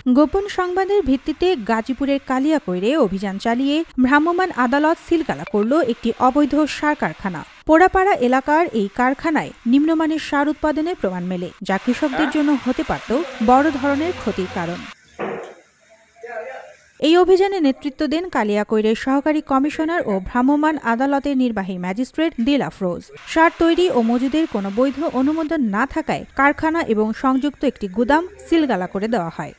গোপন সংবাদের ভিত্তিতে গাজীপুরের কালিয়াকৈরে অভিযান চালিয়ে ভ্রাম্যমাণ আদালত সিলগালা করল একটি অবৈধ সার কারখানা। পোড়াপাড়া এলাকার এই কারখানায় নিম্নমানের সার উৎপাদনের প্রমাণ মেলে, যা কৃষকদের জন্য হতে পারত বড় ধরনের ক্ষতির কারণ। এই অভিযানে নেতৃত্ব দেন কালিয়াকৈরের সহকারী কমিশনার ও ভ্রাম্যমাণ আদালতের নির্বাহী ম্যাজিস্ট্রেট দিল আফরোজ। সার তৈরি ও মজুদের কোনো বৈধ অনুমোদন না থাকায় কারখানা এবং সংযুক্ত একটি গুদাম সিলগালা করে দেওয়া হয়।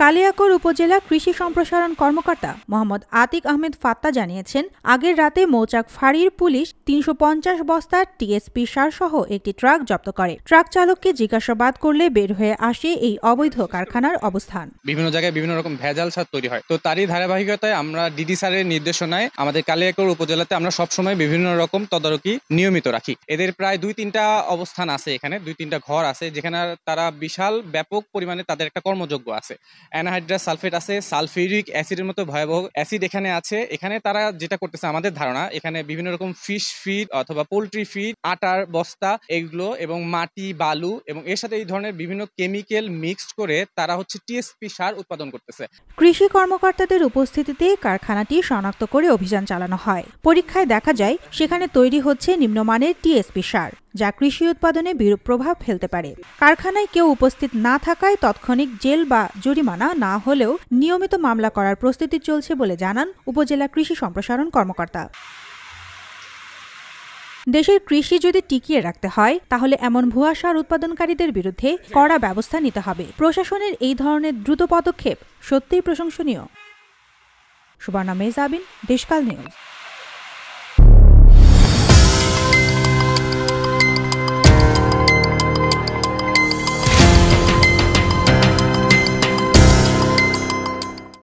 কালিয়াকৈর উপজেলা কৃষি সম্প্রসারণ কর্মকর্তা মোহাম্মদ আতিক আহমেদ ফাত্তা জানিয়েছেন, আগের রাতে মৌচাক ফাঁড়ির পুলিশ ৩৫০ বস্তা টিএসপি সার সহ একটি ট্রাক জব্দ করে। ট্রাক চালককে জিজ্ঞাসাবাদ করলে বের হয়ে আসে এই অবৈধ কারখানার অবস্থান। বিভিন্ন জায়গায় বিভিন্ন রকম ভেজাল সার তৈরি হয়, তো তারই ধারাবাহিকতায় আমরা ডিডি স্যারের নির্দেশনায় আমাদের কালিয়াকৈর উপজেলাতে আমরা সবসময় বিভিন্ন রকম তদারকি নিয়মিত রাখি। এদের প্রায় ২-৩টা অবস্থান আছে, এখানে ২-৩টা ঘর আছে যেখানে তারা বিশাল ব্যাপক পরিমাণে তাদের একটা কর্মযোগ্য আছে। অ্যানহাইড্রাস সালফেট আছে, সালফিউরিক অ্যাসিডের মতো ভয়াবহ অ্যাসিড এখানে আছে। এখানে তারা যেটা করতেছে, আমাদের ধারণা এখানে বিভিন্ন রকম ফিশ ফিড অথবা পোল্ট্রি ফিড, আটার বস্তা এগুলো এবং মাটি, বালু এবং এর সাথে এই ধরনের বিভিন্ন কেমিক্যাল মিক্সড করে তারা টিএসপি সার উৎপাদন করতেছে। কৃষি কর্মকর্তাদের উপস্থিতিতে কারখানাটি শনাক্ত করে অভিযান চালানো হয়। পরীক্ষায় দেখা যায় সেখানে তৈরি হচ্ছে নিম্নমানের টিএসপি সার, যা কৃষি উৎপাদনে বিরূপ প্রভাব ফেলতে পারে। কারখানায় কেউ উপস্থিত না থাকায় তাৎক্ষণিক জেল বা জরিমানা না হলেও নিয়মিত মামলা করার প্রস্তুতি চলছে বলে জানান উপজেলা কৃষি সম্প্রসারণ কর্মকর্তা। দেশের কৃষি যদি টিকিয়ে রাখতে হয় তাহলে এমন ভুয়া সার উৎপাদনকারীদের বিরুদ্ধে কড়া ব্যবস্থা নিতে হবে। প্রশাসনের এই ধরনের দ্রুত পদক্ষেপ সত্যিই প্রশংসনীয়। সুবর্ণা মেহজাবিন, দেশকাল নিউজ।